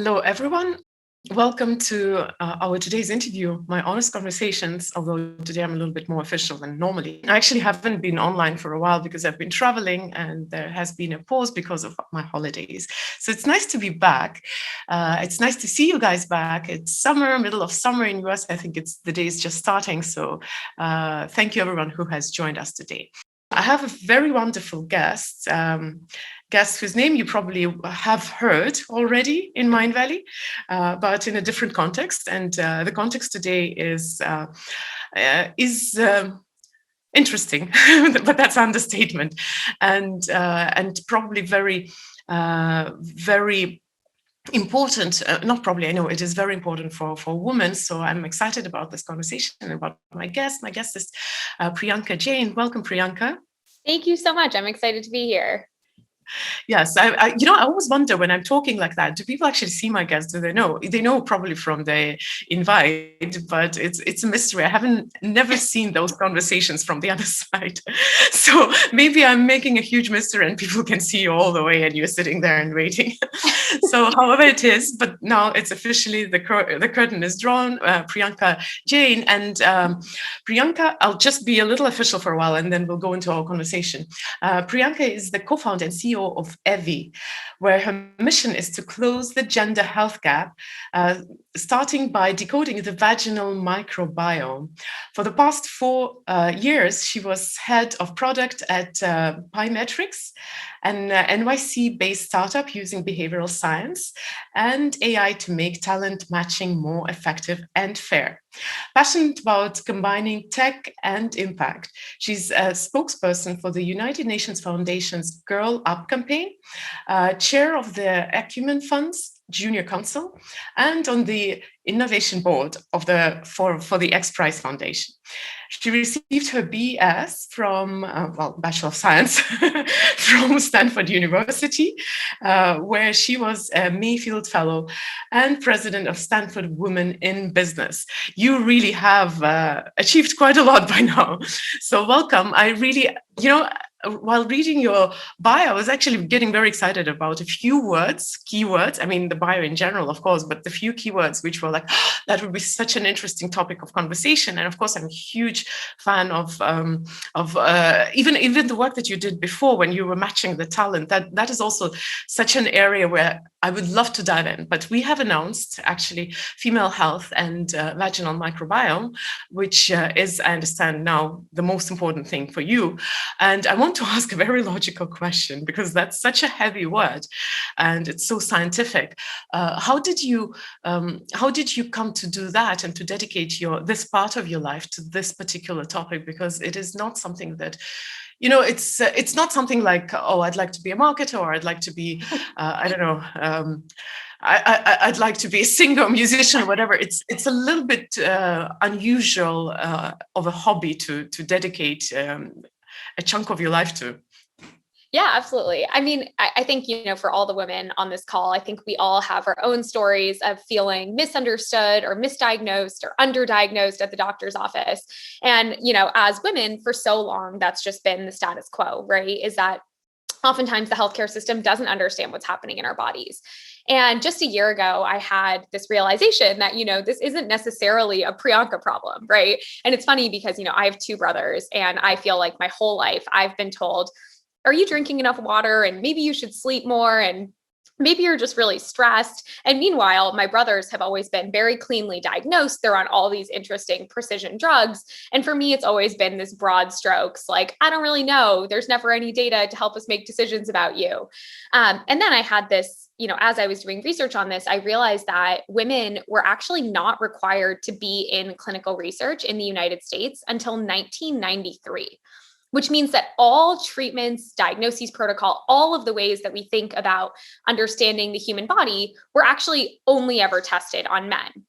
Hello, everyone. Welcome to our today's interview, my honest conversations, although today I'm a little bit more official than normally. I actually haven't been online for a while because I've been traveling and there has been a pause because of my holidays. So it's nice to be back. It's nice to see you guys back. It's summer, middle of summer in US. I think the day is just starting. So thank you everyone who has joined us today. I have a very wonderful guest whose name you probably have heard already in Mind Valley, but in a different context. And the context today is interesting, but that's understatement, and probably very important. Not probably, I know it is very important for women. So I'm excited about this conversation and about my guest. My guest is Priyanka Jain. Welcome, Priyanka. Thank you so much. I'm excited to be here. Yes, I always wonder when I'm talking like that, do people actually see my guests? Do they know? They know probably from the invite, but it's a mystery. I haven't never seen those conversations from the other side. So maybe I'm making a huge mystery and people can see you all the way and you're sitting there and waiting. So however it is, but now it's officially the curtain is drawn. Priyanka Jain and Priyanka, I'll just be a little official for a while and then we'll go into our conversation. Priyanka is the co-founder and CEO of Evvy, where her mission is to close the gender health gap, starting by decoding the vaginal microbiome. For the past 4 years, she was head of product at Pymetrics, an NYC-based startup using behavioral science and AI to make talent matching more effective and fair. Passionate about combining tech and impact, she's a spokesperson for the United Nations Foundation's Girl Up campaign, chair of the Acumen Fund's Junior Council, and on the innovation board of for the XPrize Foundation. She received her BS from, Bachelor of Science from Stanford University, where she was a Mayfield Fellow and president of Stanford Women in Business. You really have achieved quite a lot by now. So welcome. I really, while reading your bio, I was actually getting very excited about a few keywords. I mean, the bio in general, of course, but the few keywords which were like, oh, that would be such an interesting topic of conversation. And of course, I'm a huge fan of even the work that you did before when you were matching the talent. That is also such an area where I would love to dive in. But we have announced actually female health and vaginal microbiome, which is, I understand now, the most important thing for you. And I want to ask a very logical question because that's such a heavy word and it's so scientific. How did you come to do that and to dedicate this part of your life to this particular topic? Because it is not something that, it's not something like, oh, I'd like to be a marketer or I'd like to be, I don't know, I'd like to be a singer, or musician, or whatever. It's a little bit unusual of a hobby to dedicate a chunk of your life to. Yeah, absolutely. I mean, I think, for all the women on this call, I think we all have our own stories of feeling misunderstood or misdiagnosed or underdiagnosed at the doctor's office. And, as women for so long, that's just been the status quo, right? Is that oftentimes the healthcare system doesn't understand what's happening in our bodies. And just a year ago, I had this realization that, this isn't necessarily a Priyanka problem, right? And it's funny because, I have 2 brothers and I feel like my whole life I've been told, are you drinking enough water? And maybe you should sleep more. And maybe you're just really stressed. And meanwhile, my brothers have always been very cleanly diagnosed. They're on all these interesting precision drugs. And for me, it's always been this broad strokes, like, I don't really know. There's never any data to help us make decisions about you. And then I had this, as I was doing research on this, I realized that women were actually not required to be in clinical research in the United States until 1993. Which means that all treatments, diagnoses, protocol, all of the ways that we think about understanding the human body were actually only ever tested on men.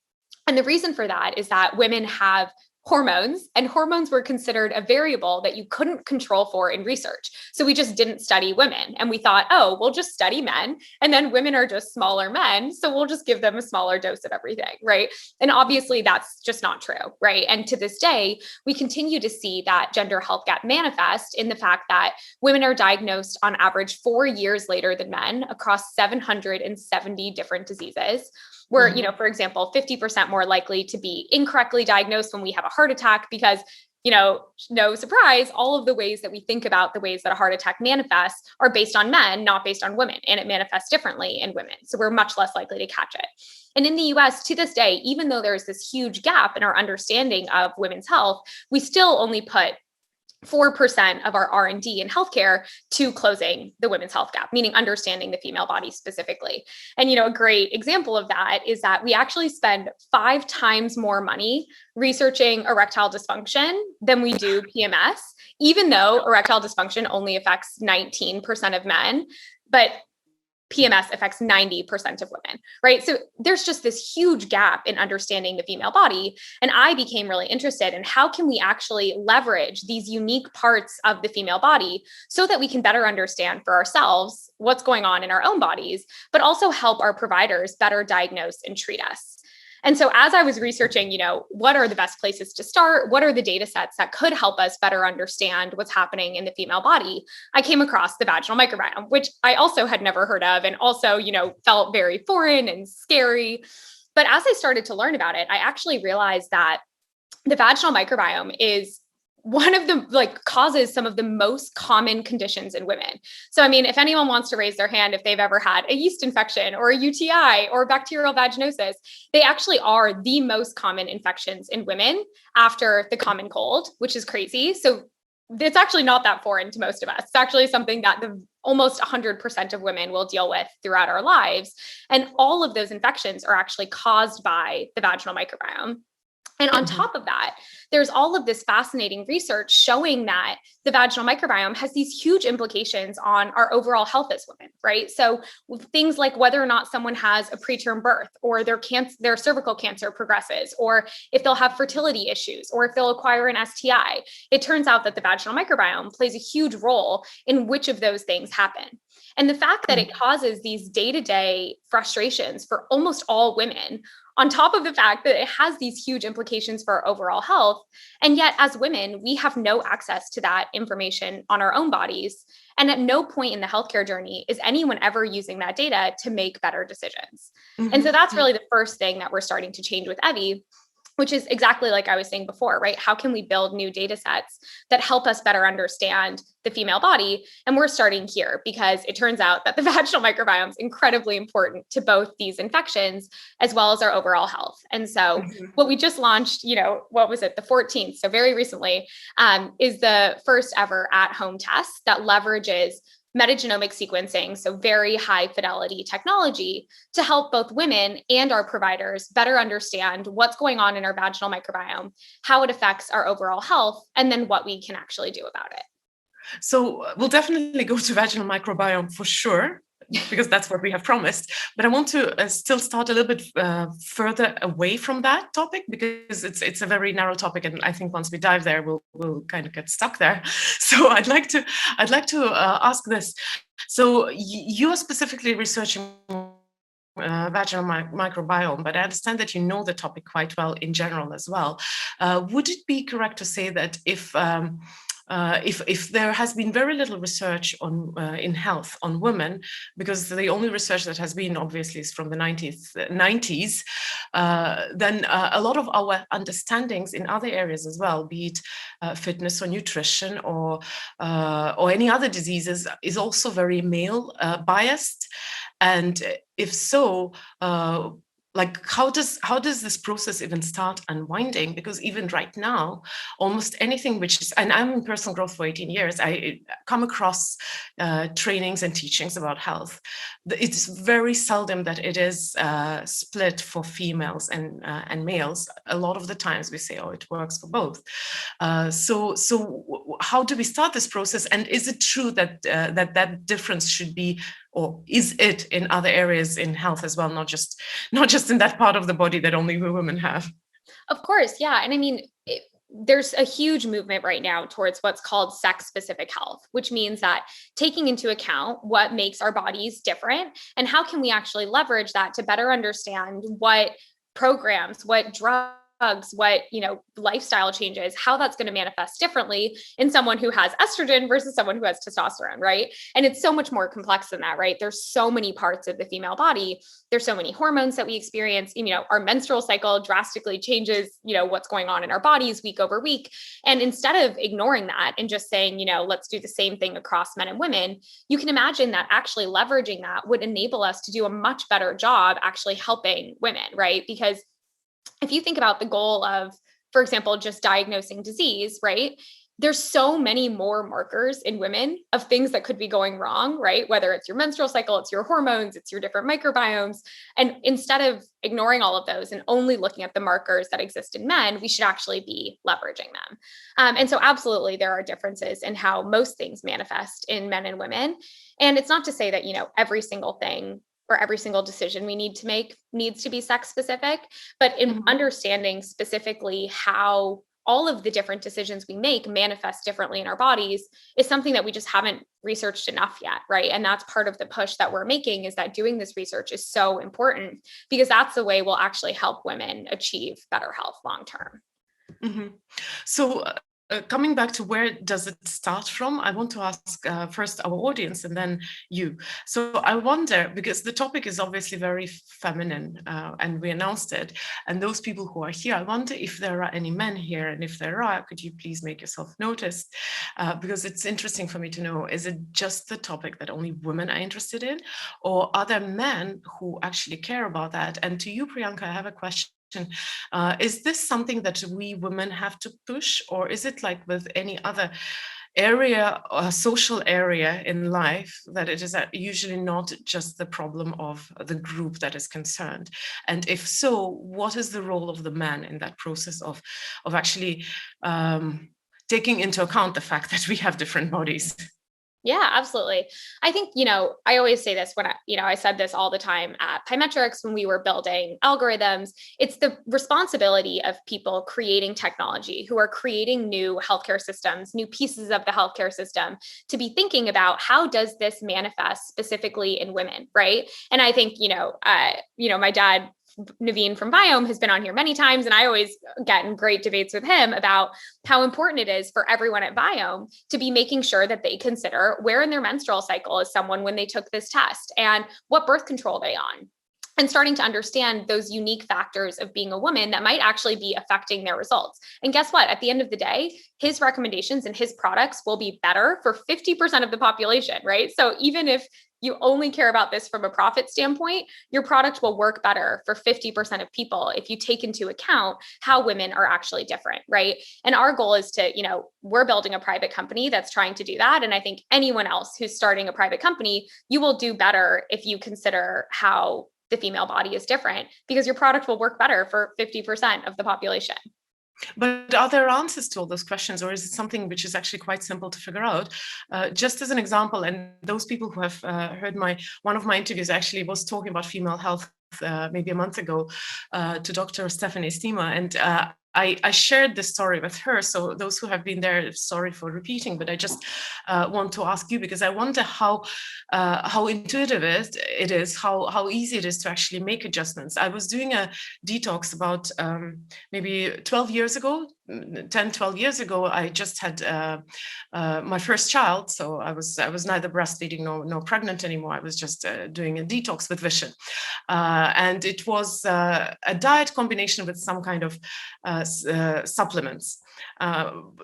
And the reason for that is that women have hormones, and hormones were considered a variable that you couldn't control for in research. So we just didn't study women. And we thought, oh, we'll just study men. And then women are just smaller men. So we'll just give them a smaller dose of everything, right? And obviously that's just not true, right? And to this day, we continue to see that gender health gap manifest in the fact that women are diagnosed on average 4 years later than men across 770 different diseases. We're, for example, 50% more likely to be incorrectly diagnosed when we have a heart attack because, no surprise, all of the ways that we think about the ways that a heart attack manifests are based on men, not based on women, and it manifests differently in women. So we're much less likely to catch it. And in the US, to this day, even though there's this huge gap in our understanding of women's health, we still only put 4% of our R&D in healthcare to closing the women's health gap, meaning understanding the female body specifically. And, a great example of that is that we actually spend 5 times more money researching erectile dysfunction than we do PMS, even though erectile dysfunction only affects 19% of men. But PMS affects 90% of women, right? So there's just this huge gap in understanding the female body. And I became really interested in how can we actually leverage these unique parts of the female body so that we can better understand for ourselves what's going on in our own bodies, but also help our providers better diagnose and treat us. And so as I was researching, what are the best places to start? What are the data sets that could help us better understand what's happening in the female body? I came across the vaginal microbiome, which I also had never heard of and also, felt very foreign and scary. But as I started to learn about it, I actually realized that the vaginal microbiome is one of the causes some of the most common conditions in women. So, if anyone wants to raise their hand, if they've ever had a yeast infection or a UTI or bacterial vaginosis, they actually are the most common infections in women after the common cold, which is crazy. So it's actually not that foreign to most of us. It's actually something that almost 100% of women will deal with throughout our lives. And all of those infections are actually caused by the vaginal microbiome. And on top of that, there's all of this fascinating research showing that the vaginal microbiome has these huge implications on our overall health as women, right? So things like whether or not someone has a preterm birth or their cervical cancer progresses, or if they'll have fertility issues, or if they'll acquire an STI, it turns out that the vaginal microbiome plays a huge role in which of those things happen. And the fact that it causes these day-to-day frustrations for almost all women, on top of the fact that it has these huge implications for our overall health. And yet, as women, we have no access to that information on our own bodies. And at no point in the healthcare journey is anyone ever using that data to make better decisions. And so that's really the first thing that we're starting to change with Evvy, which is exactly like I was saying before, right? How can we build new data sets that help us better understand the female body? And we're starting here because it turns out that the vaginal microbiome is incredibly important to both these infections as well as our overall health. And so what we just launched, what was it, the 14th, so very recently, is the first ever at-home test that leverages metagenomic sequencing, so very high fidelity technology, to help both women and our providers better understand what's going on in our vaginal microbiome, how it affects our overall health, and then what we can actually do about it. So we'll definitely go to vaginal microbiome for sure, because that's what we have promised. But I want to still start a little bit further away from that topic, because it's a very narrow topic, and I think once we dive there, we'll kind of get stuck there. So I'd like to ask this. So you are specifically researching vaginal microbiome, but I understand that you know the topic quite well in general as well. Would it be correct to say that if there has been very little research on in health on women, because the only research that has been obviously is from the 90s, then a lot of our understandings in other areas as well, be it fitness or nutrition or any other diseases, is also very male biased. And if so, how does this process even start unwinding? Because even right now, almost anything which is, and I'm in personal growth for 18 years, I come across trainings and teachings about health. It's very seldom that it is split for females and males. A lot of the times we say, oh, it works for both. So how do we start this process? And is it true that that difference should be, or is it in other areas in health as well, not just in that part of the body that only women have? Of course, yeah. And there's a huge movement right now towards what's called sex-specific health, which means that taking into account what makes our bodies different and how can we actually leverage that to better understand what programs, what drugs, what, lifestyle changes, how that's going to manifest differently in someone who has estrogen versus someone who has testosterone, right? And it's so much more complex than that, right? There's so many parts of the female body. There's so many hormones that we experience. Our menstrual cycle drastically changes, what's going on in our bodies week over week. And instead of ignoring that and just saying, let's do the same thing across men and women, you can imagine that actually leveraging that would enable us to do a much better job actually helping women, right? Because if you think about the goal of, for example, just diagnosing disease, right? There's so many more markers in women of things that could be going wrong, right? Whether it's your menstrual cycle, it's your hormones, it's your different microbiomes. And instead of ignoring all of those and only looking at the markers that exist in men, we should actually be leveraging them. And so absolutely, there are differences in how most things manifest in men and women. And it's not to say that, every single thing or every single decision we need to make needs to be sex specific, but in understanding specifically how all of the different decisions we make manifest differently in our bodies is something that we just haven't researched enough yet, right? And that's part of the push that we're making, is that doing this research is so important, because that's the way we'll actually help women achieve better health long term. So coming back to where does it start from, I want to ask first our audience and then you. So I wonder, because the topic is obviously very feminine and we announced it, and those people who are here, I wonder if there are any men here, and if there are, could you please make yourself noticed? Because it's interesting for me to know, is it just the topic that only women are interested in, or are there men who actually care about that? And to you, Priyanka, I have a question. Is this something that we women have to push, or is it like with any other area or social area in life that it is usually not just the problem of the group that is concerned? And if so, what is the role of the man in that process of actually taking into account the fact that we have different bodies? Yeah, absolutely. I think, I always say this when I said this all the time at Pymetrics when we were building algorithms. It's the responsibility of people creating technology, who are creating new healthcare systems, new pieces of the healthcare system, to be thinking about how does this manifest specifically in women, right? And I think, my dad, Naveen from Biome, has been on here many times, and I always get in great debates with him about how important it is for everyone at Biome to be making sure that they consider where in their menstrual cycle is someone when they took this test, and what birth control are they on, and starting to understand those unique factors of being a woman that might actually be affecting their results. And guess what? At the end of the day, his recommendations and his products will be better for 50% of the population, right? So even if you only care about this from a profit standpoint, your product will work better for 50% of people if you take into account how women are actually different, right? And our goal is to, we're building a private company that's trying to do that. And I think anyone else who's starting a private company, you will do better if you consider how the female body is different, because your product will work better for 50% of the population. But are there answers to all those questions, or is it something which is actually quite simple to figure out? Just as an example, and those people who have heard one of my interviews actually was talking about female health maybe a month ago to Dr. Stephanie Stima, and I shared this story with her. So those who have been there, sorry for repeating, but I just want to ask you, because I wonder how intuitive it is, how easy it is to actually make adjustments. I was doing a detox about maybe 12 years ago, 12 years ago. I just had my first child, so I was neither breastfeeding nor pregnant anymore. I was just doing a detox with Vision, and it was a diet combination with some kind of supplements.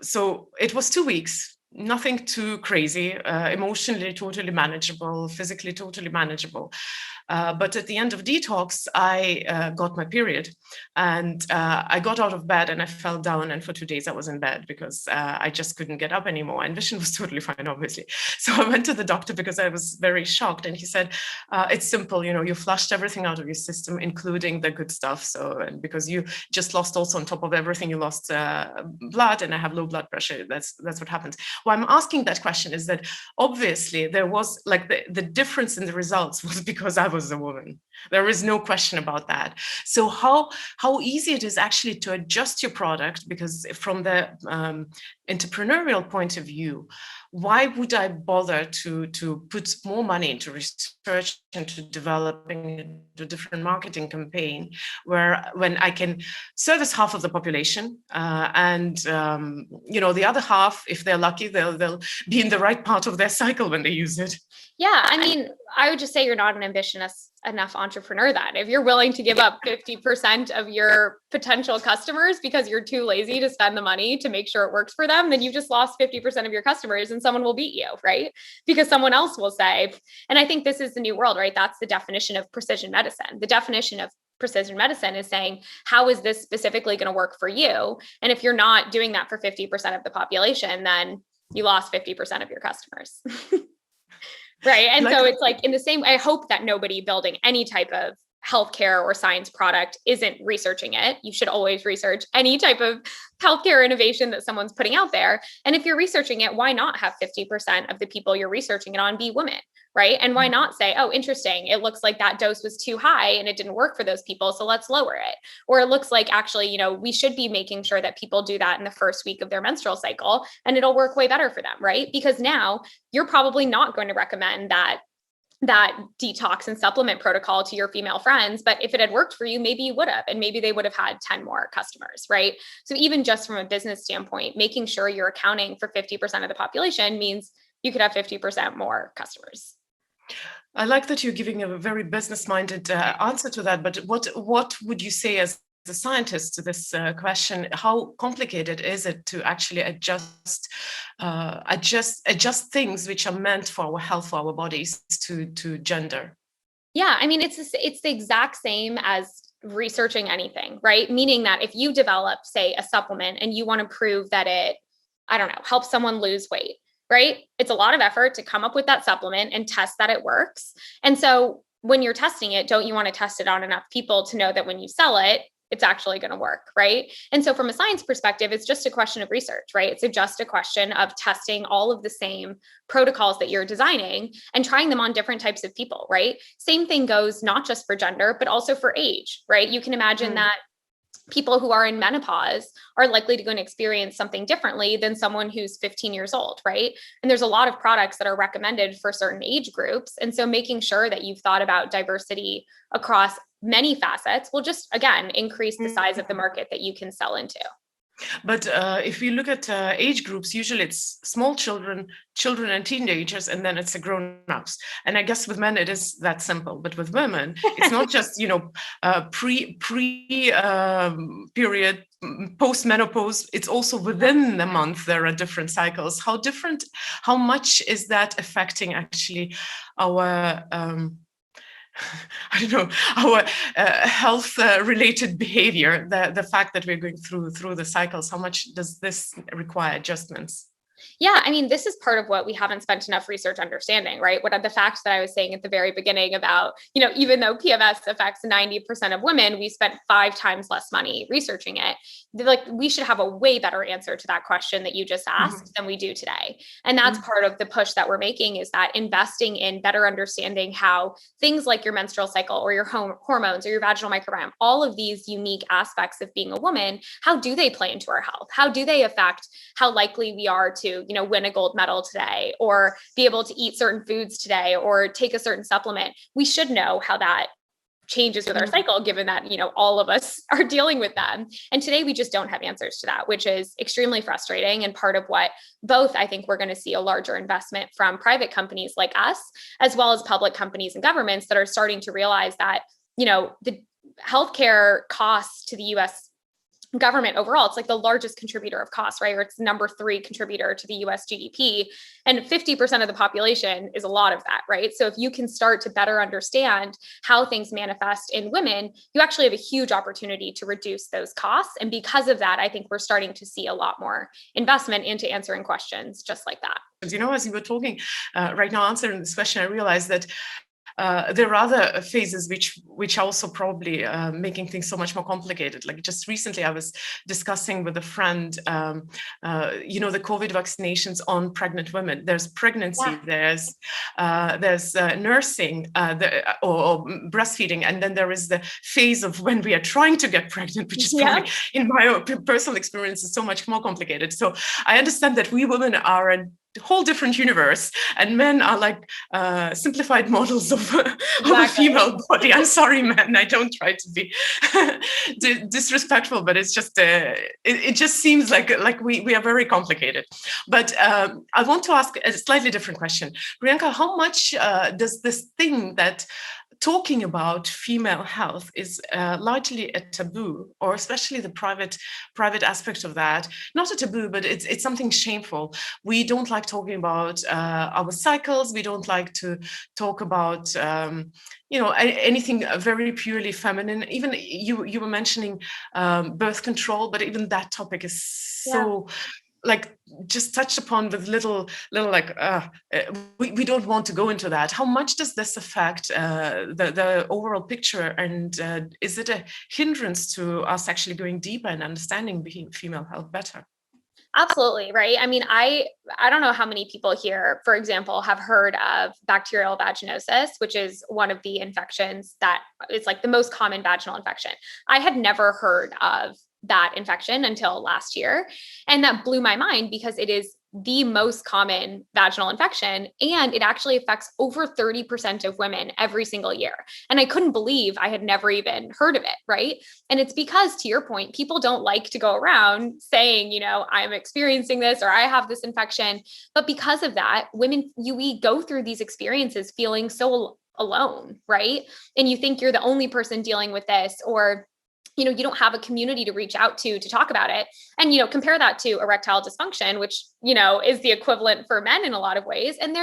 So it was 2 weeks. Nothing too crazy, emotionally totally manageable, physically totally manageable. But at the end of detox, I got my period, and I got out of bed and I fell down, and for 2 days I was in bed because I just couldn't get up anymore, and Vision was totally fine, obviously. So I went to the doctor because I was very shocked, and he said, it's simple, you flushed everything out of your system, including the good stuff. So, and because you just lost also on top of everything, you lost blood, and I have low blood pressure. That's what happens. Why I'm asking that question is that obviously there was like the difference in the results was because I was a woman. There is no question about that. So how easy it is actually to adjust your product, because from the entrepreneurial point of view, why would I bother to put more money into research and to developing a different marketing campaign when I can service half of the population and the other half, if they're lucky, they'll be in the right part of their cycle when they use it. Yeah, I mean, I would just say you're not an ambitious enough entrepreneur then. If you're willing to give up 50% of your potential customers because you're too lazy to spend the money to make sure it works for them, then you just lost 50% of your customers and someone will beat you, right? Because someone else will say, and I think this is the new world, right? That's the definition of precision medicine. The definition of precision medicine is saying, how is this specifically going to work for you? And if you're not doing that for 50% of the population, then you lost 50% of your customers. Right. And so it's like in the same, I hope that nobody building any type of healthcare or science product isn't researching it. You should always research any type of healthcare innovation that someone's putting out there. And if you're researching it, why not have 50% of the people you're researching it on be women? Right. And why not say, oh, interesting, it looks like that dose was too high and it didn't work for those people, so let's lower it. Or it looks like actually, we should be making sure that people do that in the first week of their menstrual cycle and it'll work way better for them. Right. Because now you're probably not going to recommend that detox and supplement protocol to your female friends. But if it had worked for you, maybe you would have, and maybe they would have had 10 more customers, right? So even just from a business standpoint, making sure you're accounting for 50% of the population means you could have 50% more customers. I like that you're giving a very business-minded answer to that, but what would you say as a scientist to this question? How complicated is it to actually adjust things which are meant for our health, for our bodies, to gender? Yeah, I mean, it's the exact same as researching anything, right? Meaning that if you develop, say, a supplement and you want to prove that it, I don't know, helps someone lose weight, right? It's a lot of effort to come up with that supplement and test that it works. And so when you're testing it, don't you want to test it on enough people to know that when you sell it, it's actually going to work, right? And so from a science perspective, it's just a question of research, right? It's just a question of testing all of the same protocols that you're designing and trying them on different types of people, right? Same thing goes not just for gender, but also for age, right? You can imagine that people who are in menopause are likely to go and experience something differently than someone who's 15 years old, right? And there's a lot of products that are recommended for certain age groups. And so making sure that you've thought about diversity across many facets will just, again, increase the size of the market that you can sell into. But if you look at age groups, usually it's small children and teenagers, and then it's the grown-ups. And I guess with men it is that simple. But with women, it's not just period, post-menopause. It's also within the month there are different cycles. How much is that affecting actually our our health-related behavior, the fact that we're going through the cycles? How much does this require adjustments? Yeah, I mean, this is part of what we haven't spent enough research understanding, right? What are the facts that I was saying at the very beginning about, even though PMS affects 90% of women, we spent 5 times less money researching it. We should have a way better answer to that question that you just asked than we do today. And that's part of the push that we're making, is that investing in better understanding how things like your menstrual cycle or your hormones or your vaginal microbiome, all of these unique aspects of being a woman, how do they play into our health? How do they affect how likely we are to win a gold medal today, or be able to eat certain foods today, or take a certain supplement? We should know how that changes with our cycle, given that, all of us are dealing with them. And today we just don't have answers to that, which is extremely frustrating. And part of what both, I think we're going to see a larger investment from private companies like us, as well as public companies and governments that are starting to realize that, the healthcare costs to the US government overall, it's like the largest contributor of costs, right? Or it's number 3 contributor to the US GDP. And 50% of the population is a lot of that, right? So if you can start to better understand how things manifest in women, you actually have a huge opportunity to reduce those costs. And because of that, I think we're starting to see a lot more investment into answering questions just like that. As you were talking right now, answering this question, I realized that there are other phases which are also probably making things so much more complicated. Like just recently, I was discussing with a friend, the COVID vaccinations on pregnant women. There's pregnancy, there's nursing, or breastfeeding, and then there is the phase of when we are trying to get pregnant, which is probably, in my personal experience, is so much more complicated. So I understand that we women are a whole different universe, and men are like simplified models of a female body. I'm sorry, men, I don't try to be disrespectful, but it's just it just seems like we are very complicated. But I want to ask a slightly different question. Priyanka, how much does this thing that talking about female health is largely a taboo, or especially the private aspect of that, not a taboo, but it's something shameful. We don't like talking about our cycles. We don't like to talk about anything very purely feminine. Even you were mentioning birth control, but even that topic is so like just touched upon with little like we don't want to go into that. How much does this affect the overall picture, and is it a hindrance to us actually going deeper and understanding female health better? Absolutely, right? I mean, I don't know how many people here, for example, have heard of bacterial vaginosis, which is one of the infections that is like the most common vaginal infection. I had never heard of that infection until last year. And that blew my mind because it is the most common vaginal infection, and it actually affects over 30% of women every single year. And I couldn't believe I had never even heard of it, right? And it's because, to your point, people don't like to go around saying, I'm experiencing this or I have this infection. But because of that, we go through these experiences feeling so alone, right? And you think you're the only person dealing with this, or you don't have a community to reach out to talk about it. And, compare that to erectile dysfunction, which, is the equivalent for men in a lot of ways. And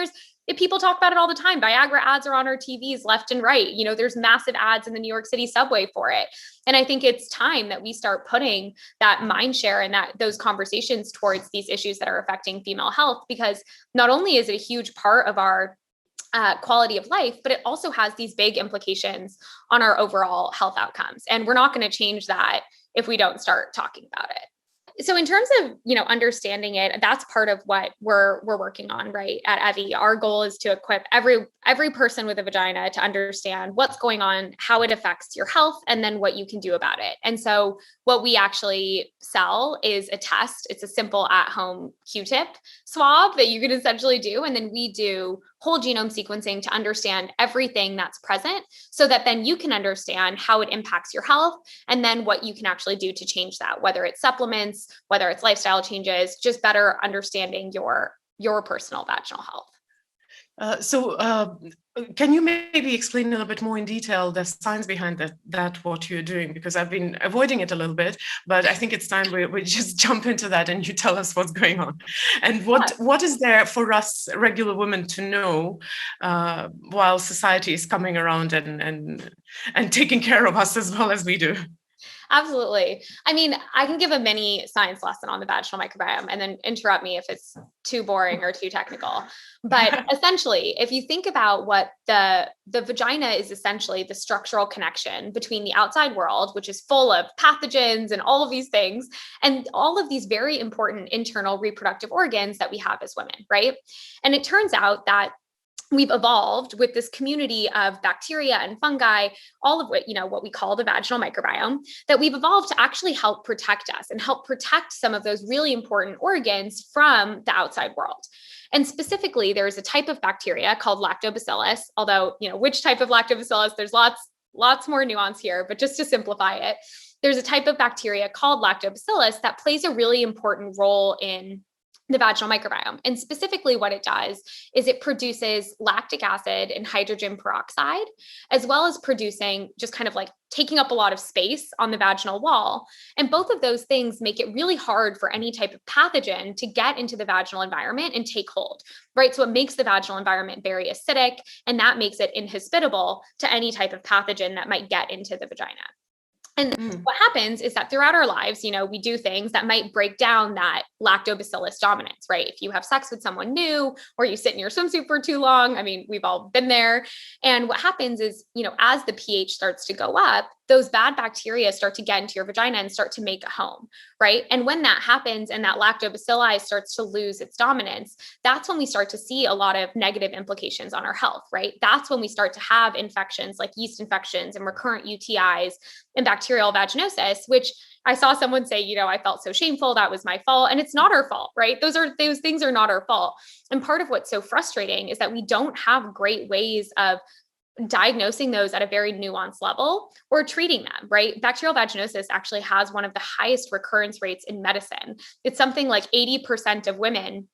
people talk about it all the time. Viagra ads are on our TVs left and right. There's massive ads in the New York City subway for it. And I think it's time that we start putting that mind share and those conversations towards these issues that are affecting female health, because not only is it a huge part of our quality of life, but it also has these big implications on our overall health outcomes. And we're not going to change that if we don't start talking about it. So in terms of, understanding it, that's part of what we're working on, right, at Evvy. Our goal is to equip every person with a vagina to understand what's going on, how it affects your health, and then what you can do about it. And so what we actually sell is a test. It's a simple at-home Q-tip swab that you can essentially do. And then we do whole genome sequencing to understand everything that's present, so that then you can understand how it impacts your health, and then what you can actually do to change that, whether it's supplements, whether it's lifestyle changes, just better understanding your personal vaginal health. So can you maybe explain a little bit more in detail the science behind that what you're doing? Because I've been avoiding it a little bit, but I think it's time we just jump into that and you tell us what's going on. And what is there for us regular women to know while society is coming around and taking care of us as well as we do? Absolutely. I mean, I can give a mini science lesson on the vaginal microbiome and then interrupt me if it's too boring or too technical. But essentially, if you think about what the vagina is, essentially the structural connection between the outside world, which is full of pathogens and all of these things, and all of these very important internal reproductive organs that we have as women, right? And it turns out that we've evolved with this community of bacteria and fungi, all of what we call the vaginal microbiome, that we've evolved to actually help protect us and help protect some of those really important organs from the outside world. And specifically, there's a type of bacteria called lactobacillus, although, which type of lactobacillus, there's lots more nuance here, but just to simplify it, there's a type of bacteria called lactobacillus that plays a really important role in the vaginal microbiome. And specifically what it does is it produces lactic acid and hydrogen peroxide, as well as producing just kind of like taking up a lot of space on the vaginal wall. And both of those things make it really hard for any type of pathogen to get into the vaginal environment and take hold, right? So it makes the vaginal environment very acidic, and that makes it inhospitable to any type of pathogen that might get into the vagina. And what happens is that throughout our lives, we do things that might break down that lactobacillus dominance, right? If you have sex with someone new or you sit in your swimsuit for too long, I mean, we've all been there. And what happens is, as the pH starts to go up, those bad bacteria start to get into your vagina and start to make a home, right? And when that happens and that lactobacilli starts to lose its dominance, that's when we start to see a lot of negative implications on our health, right? That's when we start to have infections like yeast infections and recurrent UTIs and bacterial vaginosis, which I saw someone say, I felt so shameful. That was my fault. And it's not our fault, right? Those things are not our fault. And part of what's so frustrating is that we don't have great ways of diagnosing those at a very nuanced level or treating them, right? Bacterial vaginosis actually has one of the highest recurrence rates in medicine. It's something like 80% of women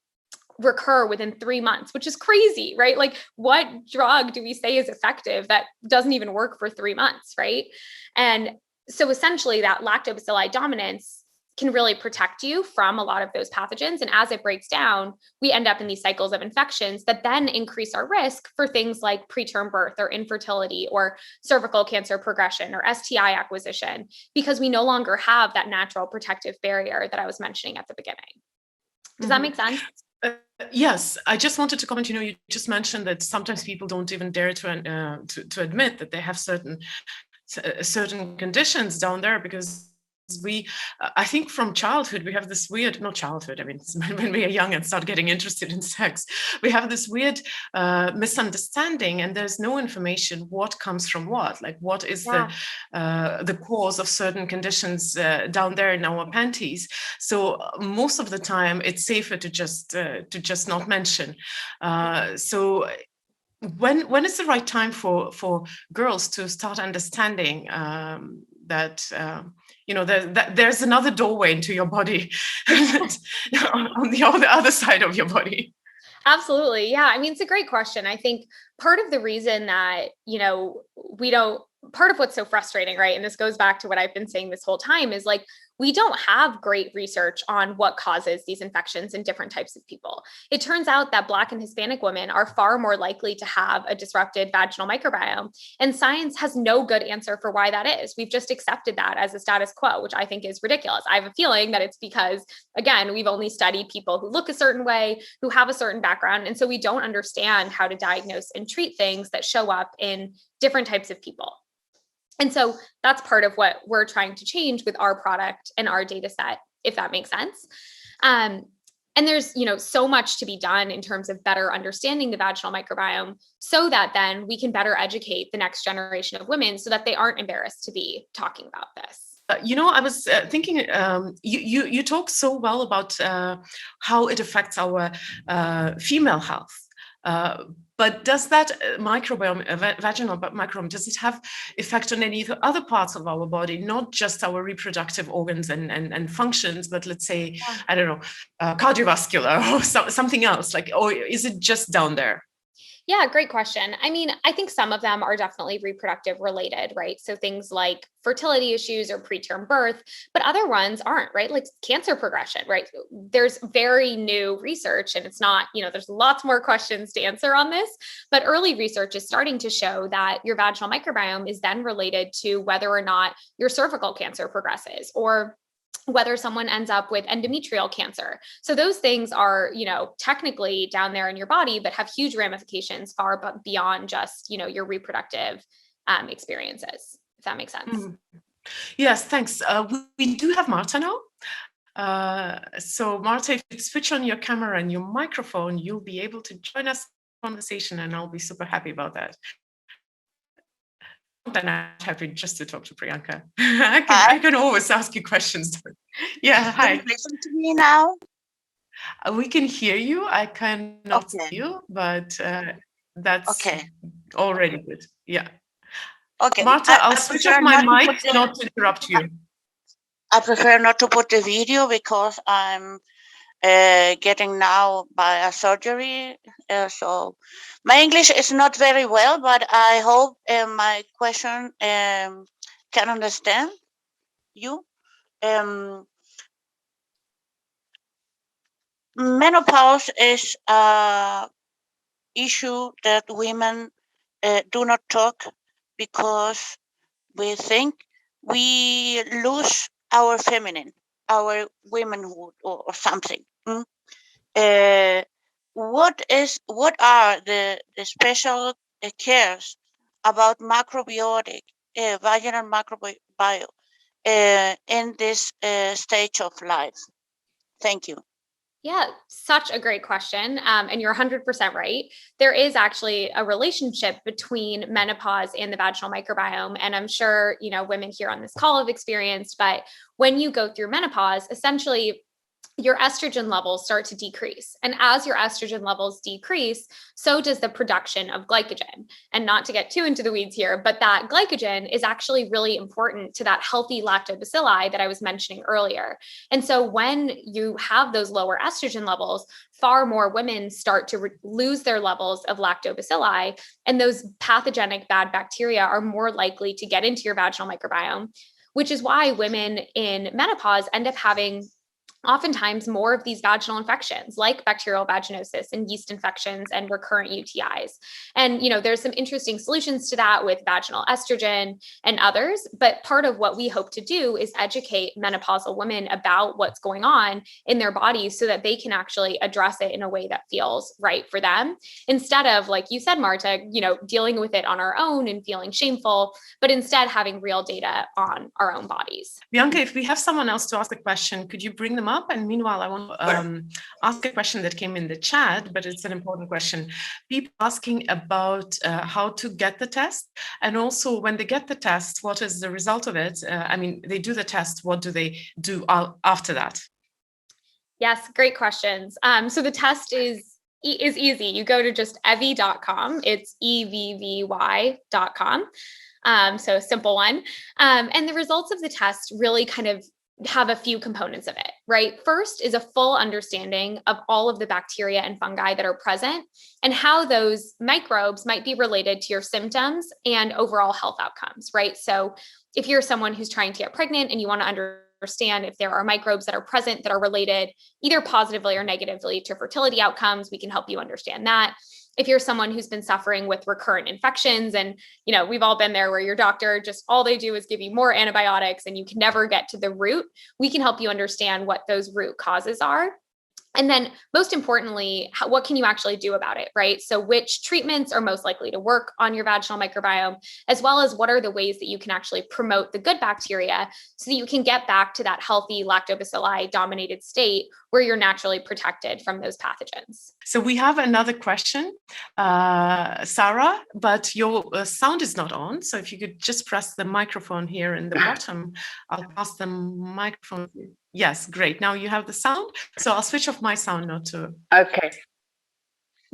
recur within 3 months, which is crazy, right? Like, what drug do we say is effective that doesn't even work for 3 months, right? And so essentially that lactobacilli dominance can really protect you from a lot of those pathogens. And as it breaks down, we end up in these cycles of infections that then increase our risk for things like preterm birth or infertility or cervical cancer progression or STI acquisition, because we no longer have that natural protective barrier that I was mentioning at the beginning. Does that make sense? Yes, I just wanted to comment. You just mentioned that sometimes people don't even dare to admit that they have certain conditions down there, because I think from childhood, we have this weird, not childhood, I mean, when we are young and start getting interested in sex, we have this weird misunderstanding, and there's no information what comes from what, like what is the cause of certain conditions down there in our panties. So most of the time, it's safer to just not mention. So when is the right time for girls to start understanding that there's another doorway into your body on the other side of your body? Absolutely. Yeah. I mean, it's a great question. I think part of the reason that, part of what's so frustrating, right? And this goes back to what I've been saying this whole time, is like, we don't have great research on what causes these infections in different types of people. It turns out that Black and Hispanic women are far more likely to have a disrupted vaginal microbiome. And science has no good answer for why that is. We've just accepted that as a status quo, which I think is ridiculous. I have a feeling that it's because, again, we've only studied people who look a certain way, who have a certain background. And so we don't understand how to diagnose and treat things that show up in different types of people. And so that's part of what we're trying to change with our product and our data set, if that makes sense. And there's, so much to be done in terms of better understanding the vaginal microbiome, so that then we can better educate the next generation of women so that they aren't embarrassed to be talking about this. I was thinking, you talk so well about how it affects our female health. But does that microbiome, vaginal microbiome, does it have effect on any other parts of our body, not just our reproductive organs and functions, but let's say, I don't know, cardiovascular or something else, or is it just down there? Yeah, great question. I mean, I think some of them are definitely reproductive related, right? So things like fertility issues or preterm birth, but other ones aren't, right? Like cancer progression, right? There's very new research, and it's not, there's lots more questions to answer on this, but early research is starting to show that your vaginal microbiome is then related to whether or not your cervical cancer progresses, or whether someone ends up with endometrial cancer. So those things are, technically down there in your body, but have huge ramifications far beyond just, your reproductive experiences, if that makes sense. Yes, thanks. We do have Marta now. So Marta, if you switch on your camera and your microphone, you'll be able to join us in the conversation, and I'll be super happy about that. Then I'm happy just to talk to Priyanka. I can always ask you questions. Yeah, hi. Can you listen to me now? We can hear you. I cannot see you, but that's already good. Yeah. Okay. Marta, I'll switch off my mic not to interrupt you. I prefer not to put the video because I'm getting now by a surgery. So my English is not very well, but I hope my question can understand you. Menopause is an issue that women do not talk, because we think we lose our feminine, our womanhood, or something. What are the special cares about macrobiotic vaginal microbiome in this stage of life? Thank you. Yeah, such a great question. And you're 100% right. There is actually a relationship between menopause and the vaginal microbiome. And I'm sure, women here on this call have experienced, but when you go through menopause, essentially your estrogen levels start to decrease. And as your estrogen levels decrease, so does the production of glycogen. And not to get too into the weeds here, but that glycogen is actually really important to that healthy lactobacilli that I was mentioning earlier. And so when you have those lower estrogen levels, far more women start to lose their levels of lactobacilli, and those pathogenic bad bacteria are more likely to get into your vaginal microbiome, which is why women in menopause end up having oftentimes more of these vaginal infections like bacterial vaginosis and yeast infections and recurrent UTIs. And, there's some interesting solutions to that with vaginal estrogen and others. But part of what we hope to do is educate menopausal women about what's going on in their bodies so that they can actually address it in a way that feels right for them, instead of, like you said, Marta, dealing with it on our own and feeling shameful, but instead having real data on our own bodies. Bianca, if we have someone else to ask a question, could you bring them up? And meanwhile, I want to ask a question that came in the chat, but it's an important question. People asking about how to get the test, and also when they get the test, what is the result of it? They do the test, what do they do after that? Yes, great questions. So the test is easy. You go to just evvy.com. It's evvy.com. So a simple one. And the results of the test really kind of have a few components of it, right? First is a full understanding of all of the bacteria and fungi that are present and how those microbes might be related to your symptoms and overall health outcomes, right? So if you're someone who's trying to get pregnant and you want to understand if there are microbes that are present that are related either positively or negatively to fertility outcomes, we can help you understand that. If you're someone who's been suffering with recurrent infections, and we've all been there where your doctor just all they do is give you more antibiotics and you can never get to the root, we can help you understand what those root causes are. And then most importantly, what can you actually do about it, right? So which treatments are most likely to work on your vaginal microbiome, as well as what are the ways that you can actually promote the good bacteria so that you can get back to that healthy lactobacilli dominated state where you're naturally protected from those pathogens. So we have another question, Sarah, but your sound is not on. So if you could just press the microphone here in the bottom, I'll pass the microphone. Yes, great. Now you have the sound. So I'll switch off my sound now too. Okay.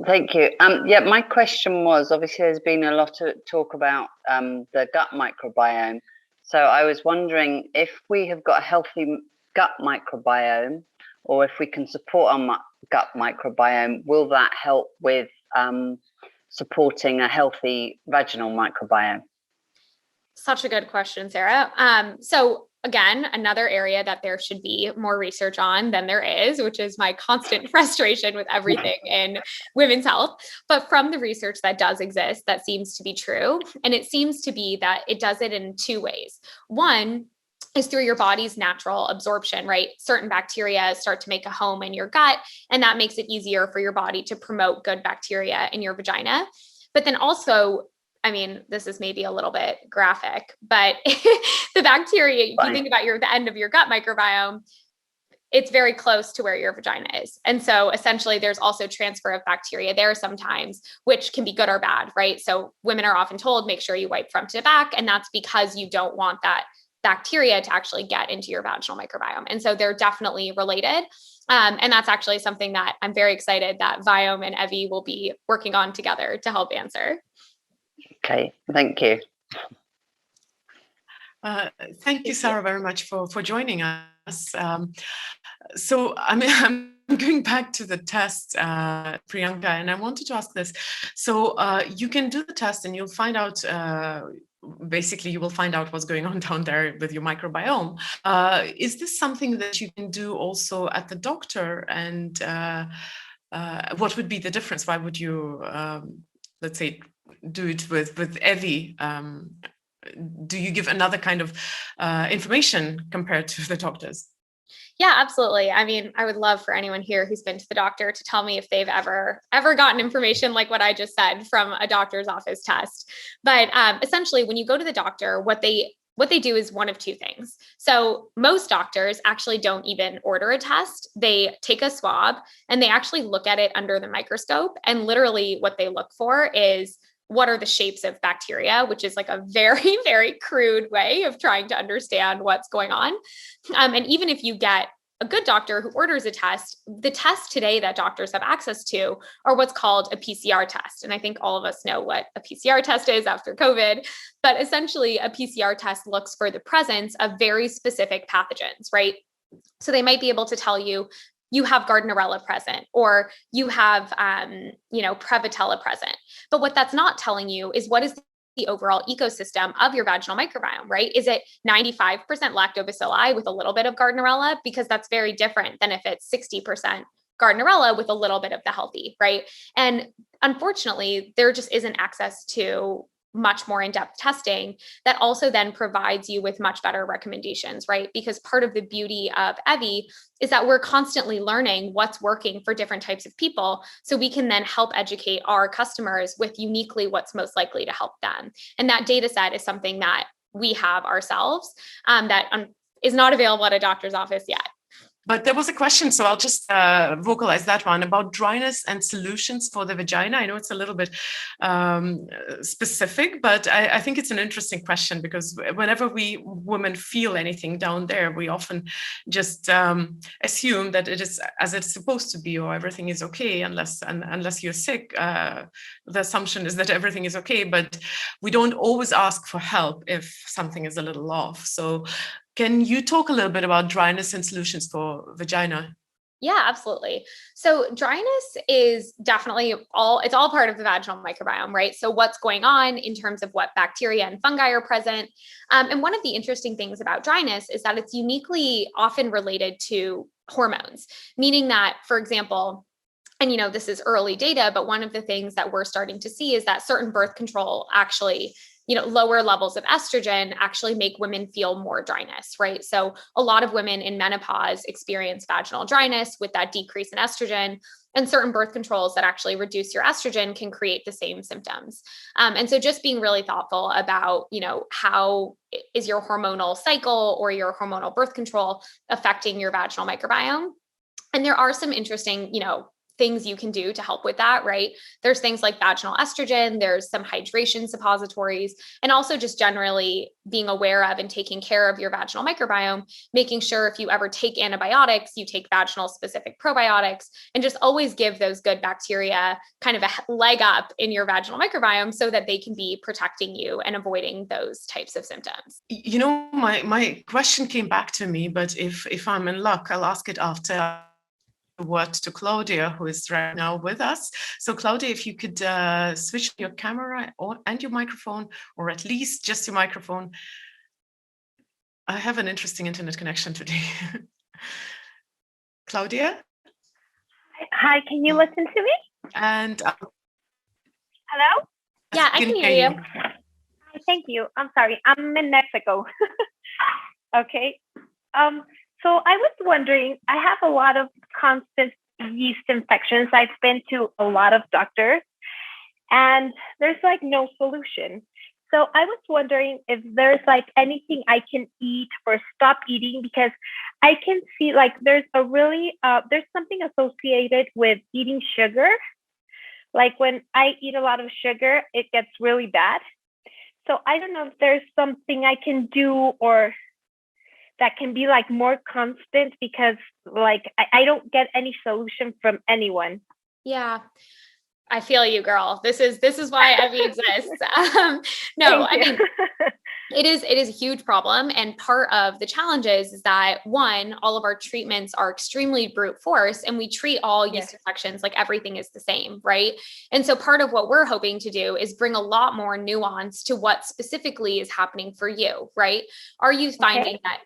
Thank you. My question was, obviously there's been a lot of talk about the gut microbiome. So I was wondering if we have got a healthy gut microbiome, or if we can support our gut microbiome, will that help with supporting a healthy vaginal microbiome? Such a good question, Sarah. So again, another area that there should be more research on than there is, which is my constant frustration with everything in women's health. But from the research that does exist, that seems to be true. And it seems to be that it does it in two ways. One is through your body's natural absorption, right? Certain bacteria start to make a home in your gut, and that makes it easier for your body to promote good bacteria in your vagina. But then also, this is maybe a little bit graphic, but the bacteria, if you think about the end of your gut microbiome, it's very close to where your vagina is. And so essentially there's also transfer of bacteria there sometimes, which can be good or bad, right? So women are often told, make sure you wipe front to back. And that's because you don't want that bacteria to actually get into your vaginal microbiome. And so they're definitely related. And that's actually something that I'm very excited that Viome and Evvy will be working on together to help answer. Okay, thank you. Thank you, Sarah, very much for joining us. So I'm going back to the test, Priyanka, and I wanted to ask this. So you can do the test and you'll find out, basically you will find out what's going on down there with your microbiome. Is this something that you can do also at the doctor? And what would be the difference? Why would you, let's say, do it with Evvy do you give another kind of information compared to the doctors? Yeah, absolutely. I mean, I would love for anyone here who's been to the doctor to tell me if they've ever gotten information like what I just said from a doctor's office test. But essentially, when you go to the doctor, what they do is one of two things. So most doctors actually don't even order a test. They take a swab and they actually look at it under the microscope. And literally what they look for is, what are the shapes of bacteria, which is like a very, very crude way of trying to understand what's going on. And even if you get a good doctor who orders a test, the tests today that doctors have access to are what's called a PCR test. And I think all of us know what a PCR test is after COVID, but essentially a PCR test looks for the presence of very specific pathogens, right? So they might be able to tell you, you have Gardnerella present, or you have, Prevotella present. But what that's not telling you is what is the overall ecosystem of your vaginal microbiome, right? Is it 95% lactobacilli with a little bit of Gardnerella? Because that's very different than if it's 60% Gardnerella with a little bit of the healthy, right? And unfortunately, there just isn't access to much more in-depth testing that also then provides you with much better recommendations, right? Because part of the beauty of Evvy is that we're constantly learning what's working for different types of people, so we can then help educate our customers with uniquely what's most likely to help them. And that data set is something that we have ourselves that is not available at a doctor's office yet. But there was a question, so I'll just vocalize that one about dryness and solutions for the vagina. I know it's a little bit specific, but I think it's an interesting question, because whenever we women feel anything down there, we often just assume that it is as it's supposed to be, or everything is okay, unless you're sick. The assumption is that everything is okay, but we don't always ask for help if something is a little off. So can you talk a little bit about dryness and solutions for vagina? Yeah, absolutely. So dryness is definitely it's all part of the vaginal microbiome, right? So what's going on in terms of what bacteria and fungi are present. And one of the interesting things about dryness is that it's uniquely often related to hormones, meaning that, for example, and this is early data, but one of the things that we're starting to see is that certain birth control actually, lower levels of estrogen actually make women feel more dryness, right? So a lot of women in menopause experience vaginal dryness with that decrease in estrogen, and certain birth controls that actually reduce your estrogen can create the same symptoms. And so just being really thoughtful about, how is your hormonal cycle or your hormonal birth control affecting your vaginal microbiome? And there are some interesting, things you can do to help with that, right? There's things like vaginal estrogen, there's some hydration suppositories, and also just generally being aware of and taking care of your vaginal microbiome, making sure if you ever take antibiotics, you take vaginal specific probiotics, and just always give those good bacteria kind of a leg up in your vaginal microbiome so that they can be protecting you and avoiding those types of symptoms. My question came back to me, but if I'm in luck, I'll ask it after word to Claudia, who is right now with us. So Claudia, if you could switch your camera and your microphone, or at least just your microphone. I have an interesting internet connection today. Claudia? Hi, can you listen to me? And hello? Yeah, I can hear you. Hi, thank you. I'm sorry, I'm in Mexico. Okay. So I was wondering, I have a lot of constant yeast infections. I've been to a lot of doctors and there's like no solution. So I was wondering if there's like anything I can eat or stop eating, because I can see like there's something associated with eating sugar. Like when I eat a lot of sugar, it gets really bad. So I don't know if there's something I can do or that can be like more constant, because like I don't get any solution from anyone. Yeah, I feel you, girl. This is why Evvy exists. No, I mean, it is a huge problem. And part of the challenge is that, one, all of our treatments are extremely brute force, and we treat all yeast infections like everything is the same, right? And so part of what we're hoping to do is bring a lot more nuance to what specifically is happening for you, right? Are you finding that,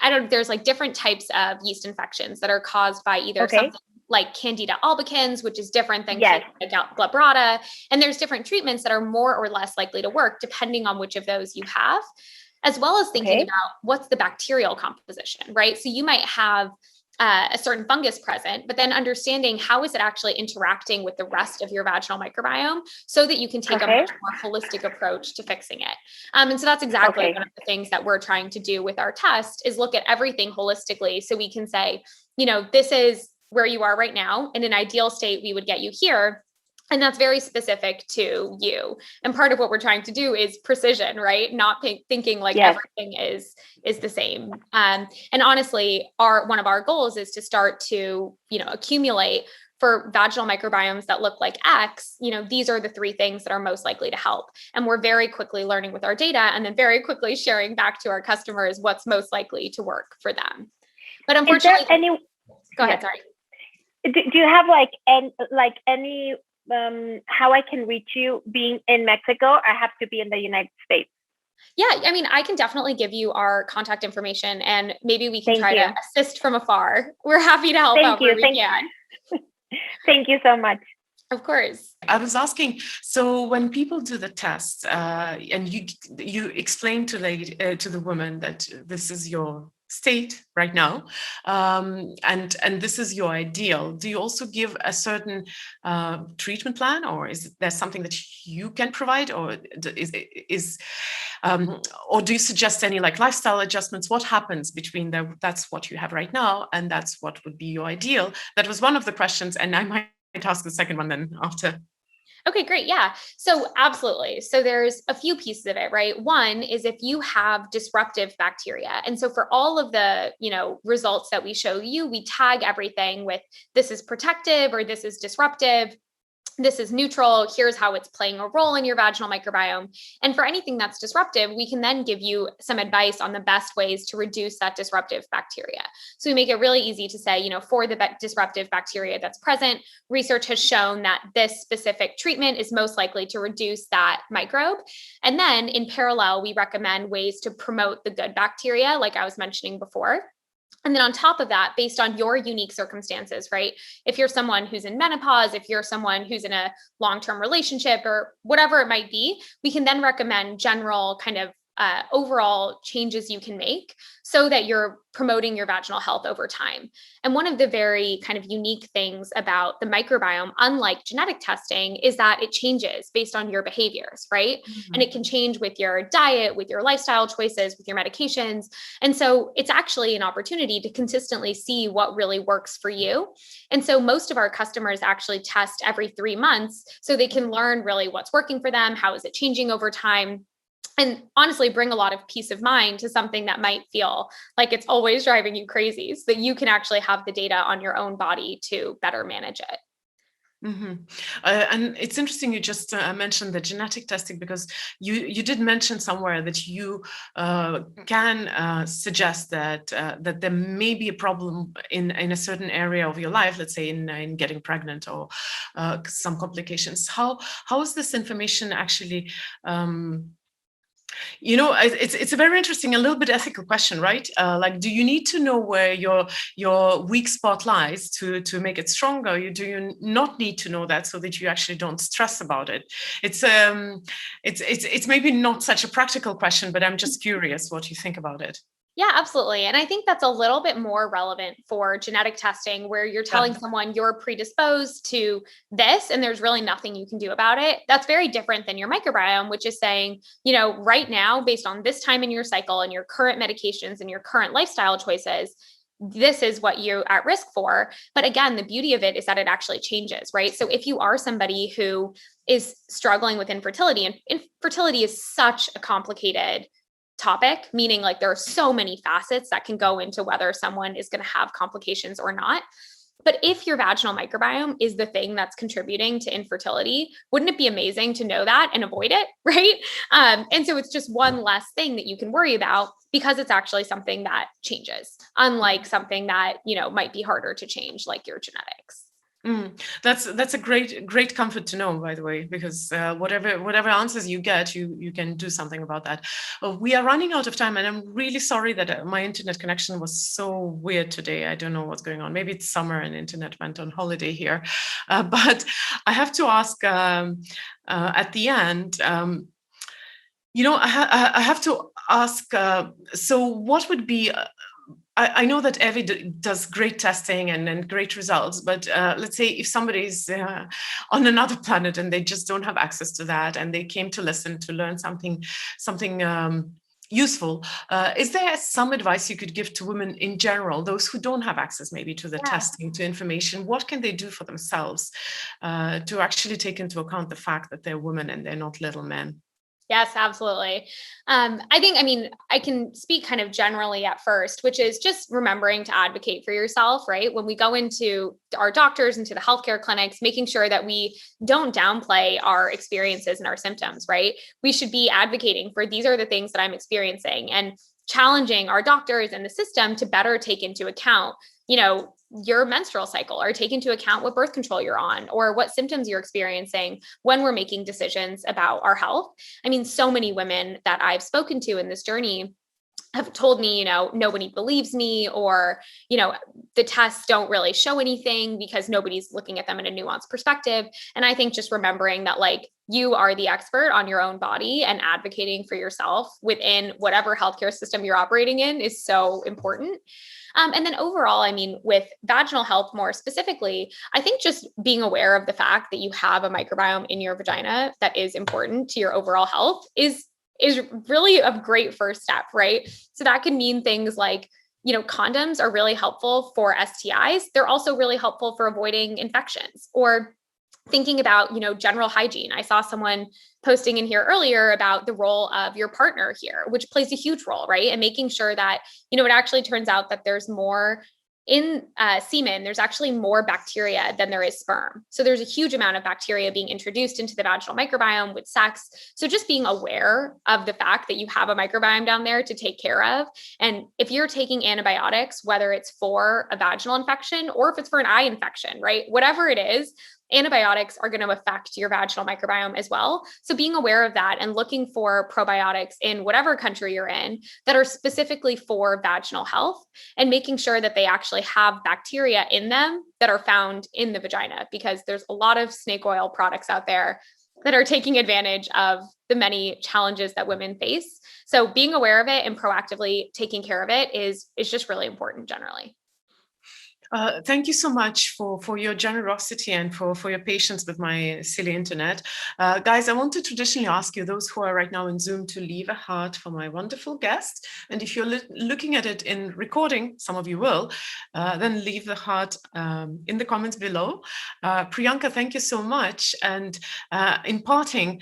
I don't, there's like different types of yeast infections that are caused by either something like Candida albicans, which is different than Yes. Candida glabrata. And there's different treatments that are more or less likely to work depending on which of those you have, as well as thinking about what's the bacterial composition, right? So you might have a certain fungus present, but then understanding how is it actually interacting with the rest of your vaginal microbiome so that you can take a much more holistic approach to fixing it. And so that's exactly one of the things that we're trying to do with our test is look at everything holistically. So we can say, this is where you are right now. In an ideal state, we would get you here. And that's very specific to you. And part of what we're trying to do is precision, right? Not thinking like everything is the same. And honestly, one of our goals is to start to, accumulate for vaginal microbiomes that look like X, these are the 3 things that are most likely to help. And we're very quickly learning with our data and then very quickly sharing back to our customers what's most likely to work for them. But unfortunately, go ahead, sorry. Do you have any how I can reach you being in Mexico? I have to be in the United States. Yeah, I mean, I can definitely give you our contact information and maybe we can try to assist from afar. We're happy to help out where we can. Thank you so much. Of course. I was asking, so when people do the test and you explain to the woman that this is your state right now, and this is your ideal, do you also give a certain treatment plan, or is there something that you can provide, or or do you suggest any like lifestyle adjustments? What happens between that's what you have right now and that's what would be your ideal? That was one of the questions, and I might ask the second one then after. Okay, great. Yeah. So absolutely. So there's a few pieces of it, right? One is if you have disruptive bacteria. And so for all of the, results that we show you, we tag everything with this is protective or this is disruptive. This is neutral. Here's how it's playing a role in your vaginal microbiome. And for anything that's disruptive, we can then give you some advice on the best ways to reduce that disruptive bacteria. So we make it really easy to say, for the disruptive bacteria that's present, research has shown that this specific treatment is most likely to reduce that microbe. And then in parallel, we recommend ways to promote the good bacteria, like I was mentioning before. And then on top of that, based on your unique circumstances, right? If you're someone who's in menopause, if you're someone who's in a long-term relationship or whatever it might be, we can then recommend general kind of overall changes you can make so that you're promoting your vaginal health over time. And one of the very kind of unique things about the microbiome, unlike genetic testing, is that it changes based on your behaviors, right? Mm-hmm. And it can change with your diet, with your lifestyle choices, with your medications. And so it's actually an opportunity to consistently see what really works for you. And so most of our customers actually test every 3 months so they can learn really what's working for them, how is it changing over time, and honestly bring a lot of peace of mind to something that might feel like it's always driving you crazy, so that you can actually have the data on your own body to better manage it. Mm-hmm. And it's interesting you just mentioned the genetic testing, because you did mention somewhere that you can suggest that there may be a problem in a certain area of your life, let's say in getting pregnant or some complications. How is this information actually it's a very interesting, a little bit ethical question, right? Like, do you need to know where your weak spot lies to make it stronger? Do you not need to know that so that you actually don't stress about it? It's maybe not such a practical question, but I'm just curious what you think about it. Yeah, absolutely. And I think that's a little bit more relevant for genetic testing, where you're telling someone you're predisposed to this and there's really nothing you can do about it. That's very different than your microbiome, which is saying, right now, based on this time in your cycle and your current medications and your current lifestyle choices, this is what you're at risk for. But again, the beauty of it is that it actually changes, right? So if you are somebody who is struggling with infertility, and infertility is such a complicated topic, meaning like there are so many facets that can go into whether someone is going to have complications or not. But if your vaginal microbiome is the thing that's contributing to infertility, wouldn't it be amazing to know that and avoid it, right? And so it's just one less thing that you can worry about, because it's actually something that changes, unlike something that, might be harder to change, like your genetics. That's a great comfort to know, by the way, because whatever answers you get, you can do something about that. We are running out of time, and I'm really sorry that my internet connection was so weird today. I don't know what's going on. Maybe it's summer and internet went on holiday here, but I have to ask at the end. I have to ask. So, what would be I know that Evvy does great testing and great results, but let's say if somebody's on another planet and they just don't have access to that, and they came to listen to learn something useful, is there some advice you could give to women in general, those who don't have access maybe to the testing, to information? What can they do for themselves to actually take into account the fact that they're women and they're not little men? Yes, absolutely. I can speak kind of generally at first, which is just remembering to advocate for yourself, right? When we go into our doctors, into the healthcare clinics, making sure that we don't downplay our experiences and our symptoms, right? We should be advocating for, these are the things that I'm experiencing, and challenging our doctors and the system to better take into account, your menstrual cycle, or take into account what birth control you're on or what symptoms you're experiencing when we're making decisions about our health. I mean, so many women that I've spoken to in this journey have told me, nobody believes me, or, the tests don't really show anything because nobody's looking at them in a nuanced perspective. And I think just remembering that, you are the expert on your own body, and advocating for yourself within whatever healthcare system you're operating in is so important. And then overall, with vaginal health more specifically, I think just being aware of the fact that you have a microbiome in your vagina that is important to your overall health is really a great first step, right? So that can mean things like, condoms are really helpful for STIs. They're also really helpful for avoiding infections, or thinking about, general hygiene. I saw someone posting in here earlier about the role of your partner here, which plays a huge role, right? And making sure that, it actually turns out that there's more in semen, there's actually more bacteria than there is sperm. So there's a huge amount of bacteria being introduced into the vaginal microbiome with sex. So just being aware of the fact that you have a microbiome down there to take care of. And if you're taking antibiotics, whether it's for a vaginal infection or if it's for an eye infection, right? Whatever it is, antibiotics are going to affect your vaginal microbiome as well. So being aware of that and looking for probiotics in whatever country you're in that are specifically for vaginal health, and making sure that they actually have bacteria in them that are found in the vagina, because there's a lot of snake oil products out there that are taking advantage of the many challenges that women face. So being aware of it and proactively taking care of it is just really important generally. Thank you so much for your generosity and for your patience with my silly internet. Guys, I want to traditionally ask you, those who are right now in Zoom, to leave a heart for my wonderful guest. And if you're looking at it in recording, some of you will, then leave the heart in the comments below. Priyanka, thank you so much. And in parting,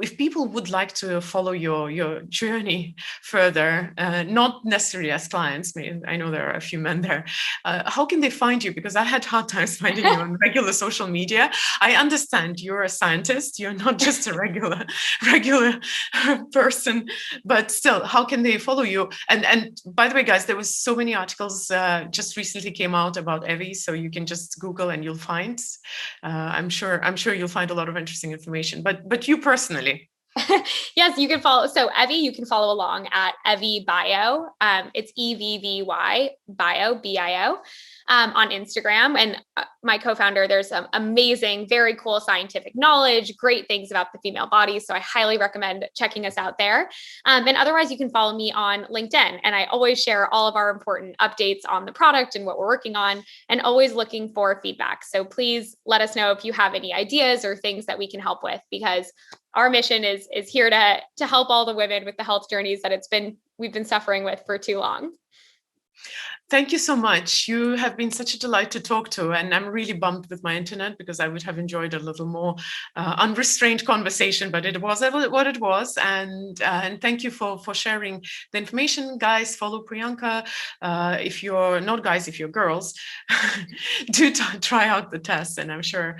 if people would like to follow your journey further, not necessarily as clients, I know there are a few men there, how can they find you? Because I had hard times finding you on regular social media. I understand you're a scientist. You're not just a regular person, but still, how can they follow you? And by the way, guys, there was so many articles just recently came out about Evvy, so you can just Google and you'll find. I'm sure you'll find a lot of interesting information. But you personally. Yes, you can follow. So Evvy, you can follow along at Evvy Bio. It's EVVY Bio, BIO, on Instagram. And my co-founder, there's some amazing, very cool scientific knowledge, great things about the female body. So I highly recommend checking us out there. And otherwise, you can follow me on LinkedIn. And I always share all of our important updates on the product and what we're working on, and always looking for feedback. So please let us know if you have any ideas or things that we can help with, because our mission is here to help all the women with the health journeys that we've been suffering with for too long. Thank you so much. You have been such a delight to talk to, and I'm really bummed with my internet, because I would have enjoyed a little more unrestrained conversation, but it was what it was. And thank you for sharing the information. Guys, follow Priyanka. If you're not guys, if you're girls, do try out the test, and I'm sure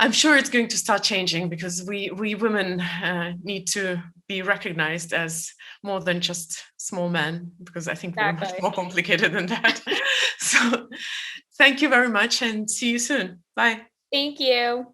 it's going to start changing, because we women need to be recognized as more than just small men, because I think we're much more complicated than that. So Thank you very much and see you soon. Bye. Thank you.